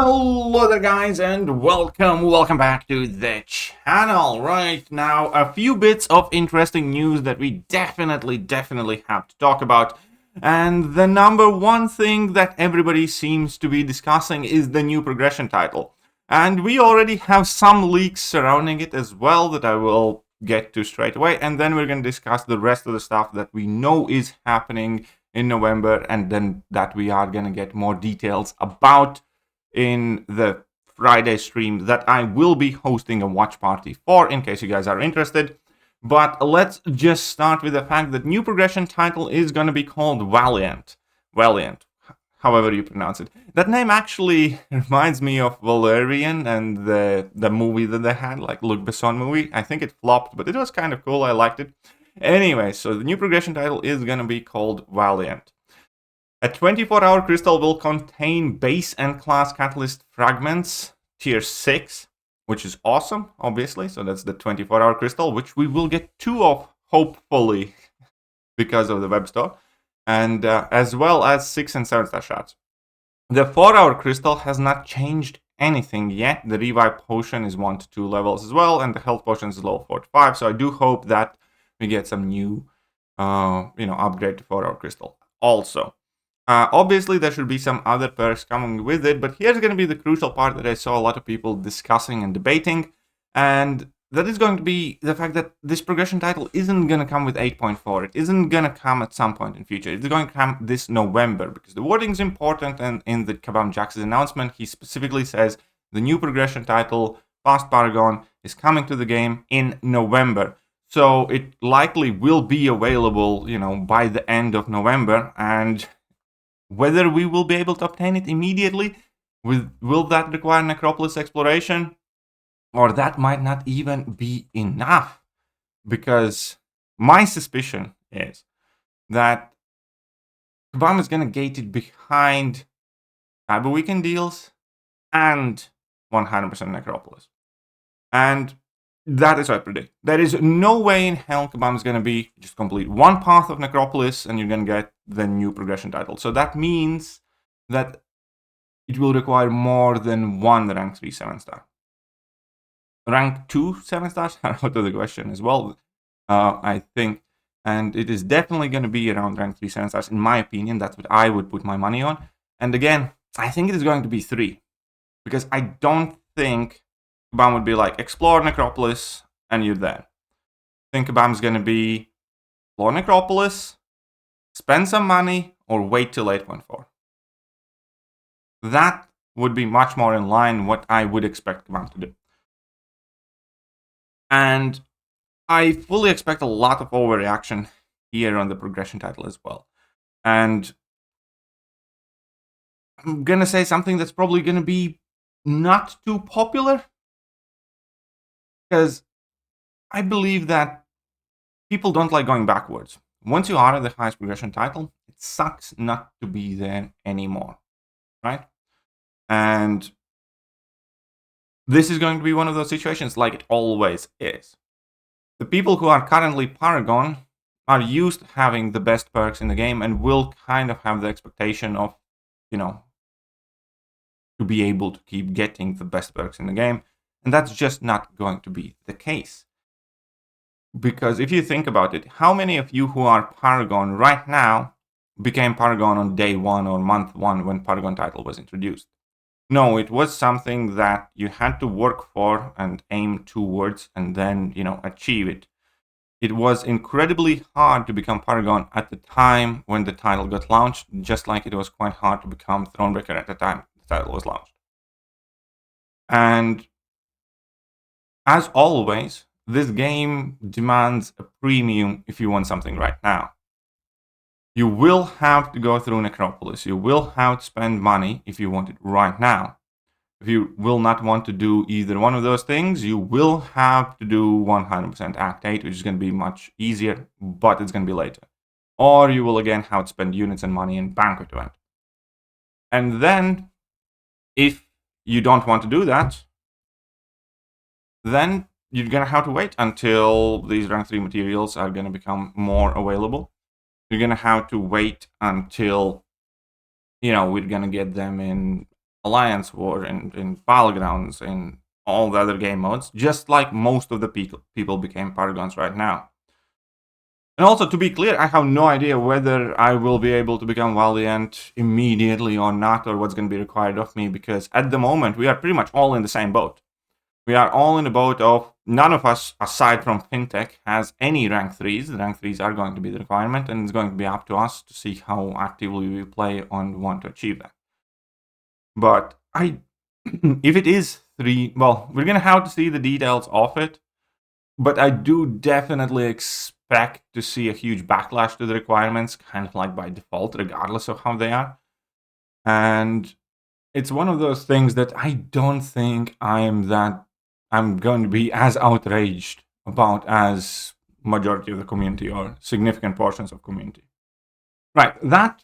Hello there guys and welcome back to the channel. Right now, a few bits of interesting news that we definitely have to talk about. And the number one thing that everybody seems to be discussing is the new progression title. And we already have some leaks surrounding it as well that I will get to straight away. And then we're going to discuss the rest of the stuff that we know is happening in November, and then that we are going to get more details about in the Friday stream that I will be hosting a watch party for, in case you guys are interested. But let's just start with the fact that new progression title is going to be called VALIANT. VALIANT, however you pronounce it. That name actually reminds me of Valerian and the movie that they had, like Luc Besson movie. I think it flopped, but it was kind of cool. I liked it. Anyway, so the new progression title is going to be called VALIANT. A 24-hour crystal will contain base and class catalyst fragments, tier 6, which is awesome, obviously. So that's the 24-hour crystal, which we will get 2 of, hopefully, because of the web store. And as well as 6 and 7-star shards. The 4-hour crystal has not changed anything yet. The revive potion is 1 to 2 levels as well, and the health potion is level 4 to 5. So I do hope that we get some new, upgrade to 4-hour crystal. Also, obviously, there should be some other perks coming with it, but here's going to be the crucial part that I saw a lot of people discussing and debating, and that is going to be the fact that this progression title isn't going to come with 8.4. It isn't going to come at some point in future. It's going to come this November, because the wording is important, and in the Kabam Jax's announcement, he specifically says the new progression title, Fast Paragon, is coming to the game in November. So it likely will be available, by the end of November, and whether we will be able to obtain it immediately, will that require Necropolis exploration? Or that might not even be enough. Because my suspicion is that Kabam is going to gate it behind Cyber Weekend deals and 100% Necropolis. And that is what I predict. There is no way in hell Kabam is going to be just complete one path of Necropolis and you're going to get the new progression title. So that means that it will require more than one rank 3 7-star. Rank 2 7-stars are out of the question as well, I think. And it is definitely going to be around rank 3 7-stars, in my opinion. That's what I would put my money on. And again, I think it is going to be 3. Because I don't think Kabam would be like, explore Necropolis, and you're there. I think Kabam's going to be explore Necropolis, spend some money, or wait till 8.4. That would be much more in line what I would expect Kabam to do. And I fully expect a lot of overreaction here on the progression title as well. And I'm going to say something that's probably going to be not too popular, because I believe that people don't like going backwards. Once you are at the highest progression title, it sucks not to be there anymore, right? And this is going to be one of those situations like it always is. The people who are currently Paragon are used to having the best perks in the game and will kind of have the expectation of, to be able to keep getting the best perks in the game. And that's just not going to be the case. Because if you think about it, how many of you who are Paragon right now became Paragon on day 1 or month 1 when Paragon title was introduced? No, it was something that you had to work for and aim towards and then, achieve it. It was incredibly hard to become Paragon at the time when the title got launched, just like it was quite hard to become Thronebreaker at the time the title was launched. And as always, this game demands a premium if you want something right now. You will have to go through Necropolis. You will have to spend money if you want it right now. If you will not want to do either one of those things, you will have to do 100% Act 8, which is going to be much easier, but it's going to be later. Or you will again have to spend units and money in Banquet event. And then, if you don't want to do that, then you're going to have to wait until these rank 3 materials are going to become more available. You're going to have to wait until, we're going to get them in Alliance War, in Battlegrounds, in all the other game modes, just like most of the people became Paragons right now. And also, to be clear, I have no idea whether I will be able to become Valiant immediately or not, or what's going to be required of me, because at the moment, we are pretty much all in the same boat. We are all in the boat of none of us, aside from FinTech, has any rank 3s. The rank 3s are going to be the requirement, and it's going to be up to us to see how actively we play and want to achieve that. But if it is 3, well, we're going to have to see the details of it. But I do definitely expect to see a huge backlash to the requirements, kind of like by default, regardless of how they are. And it's one of those things that I don't think I'm going to be as outraged about as majority of the community or significant portions of community. Right, that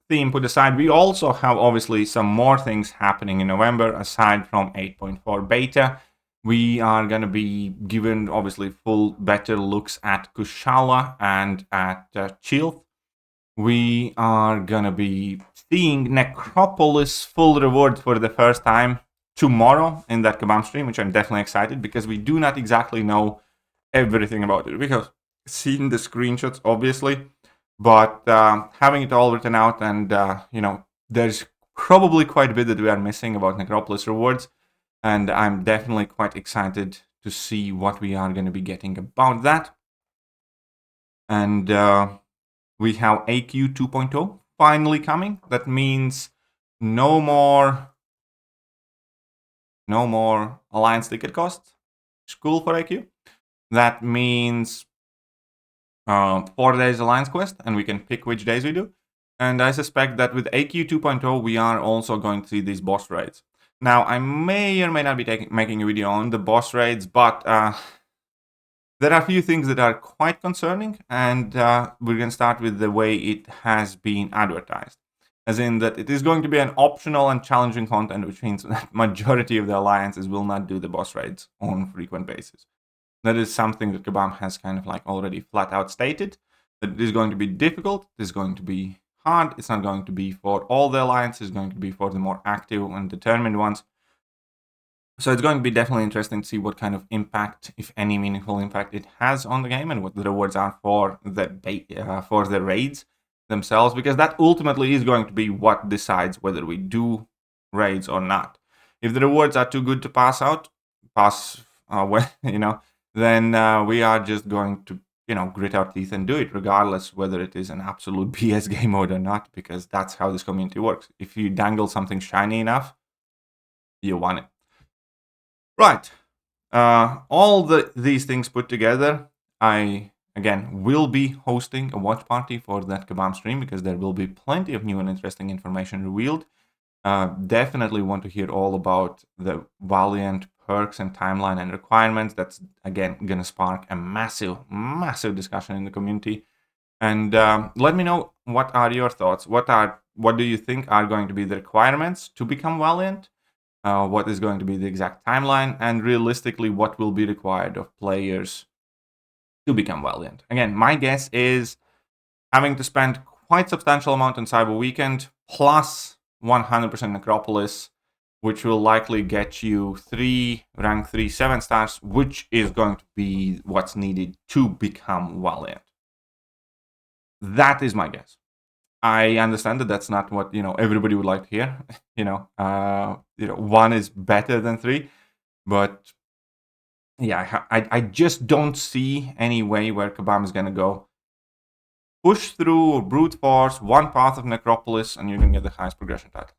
theme put aside, we also have obviously some more things happening in November aside from 8.4 beta. We are going to be given, obviously, full better looks at Kushala and at Chilth. We are going to be seeing Necropolis full rewards for the first time tomorrow in that Kabam stream, which I'm definitely excited, because we do not exactly know everything about it. We have seen the screenshots, obviously, but having it all written out and, there's probably quite a bit that we are missing about Necropolis rewards. And I'm definitely quite excited to see what we are going to be getting about that. And we have AQ 2.0 finally coming. That means no more Alliance ticket costs. It's cool for AQ. That means 4 days Alliance quest, and we can pick which days we do. And I suspect that with AQ 2.0, we are also going to see these boss raids. Now, I may or may not be making a video on the boss raids, but there are a few things that are quite concerning, and we're going to start with the way it has been advertised. As in that it is going to be an optional and challenging content, which means that majority of the alliances will not do the boss raids on frequent basis. That is something that Kabam has kind of like already flat out stated, that it is going to be difficult, it is going to be hard. It's not going to be for all the alliances. It's going to be for the more active and determined ones. So it's going to be definitely interesting to see what kind of impact, if any meaningful impact, it has on the game, and what the rewards are for the raids themselves, because that ultimately is going to be what decides whether we do raids or not. If the rewards are too good to pass, then we are just going to grit our teeth and do it, regardless whether it is an absolute BS game mode or not, because that's how this community works. If you dangle something shiny enough, you want it. Right. All these things put together, I, again, will be hosting a watch party for that Kabam stream, because there will be plenty of new and interesting information revealed. Definitely want to hear all about the Valiant perks and timeline and requirements. That's, again, going to spark a massive discussion in the community. And let me know, what are your thoughts? What do you think are going to be the requirements to become Valiant? What is going to be the exact timeline? And realistically, what will be required of players to become Valiant? Again, my guess is having to spend quite substantial amount on Cyber Weekend, plus 100% Necropolis, which will likely get you 3 rank 3 7 stars, which is going to be what's needed to become Valiant. That is my guess. I understand that that's not what everybody would like to hear. 1 is better than 3, but yeah, I just don't see any way where Kabam is gonna go push through brute force 1 path of Necropolis and you're gonna get the highest progression title.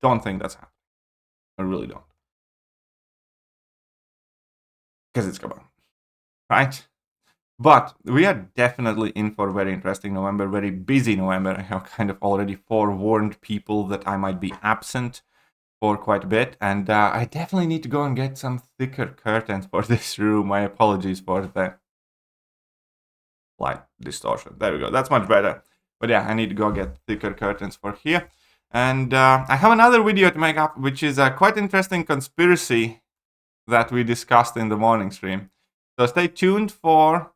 Don't think that's happening. I really don't. Because it's Kabam, right? But we are definitely in for a very interesting November, very busy November. I have kind of already forewarned people that I might be absent for quite a bit. And I definitely need to go and get some thicker curtains for this room. My apologies for the light distortion. There we go. That's much better. But yeah, I need to go get thicker curtains for here. And I have another video to make up, which is a quite interesting conspiracy that we discussed in the morning stream. So stay tuned for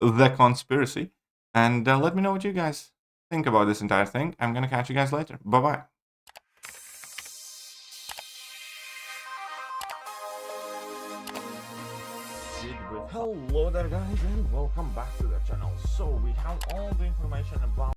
the conspiracy. And let me know what you guys think about this entire thing. I'm going to catch you guys later. Bye-bye. proceed with hello there guys and welcome back to the channel. So we have all the information about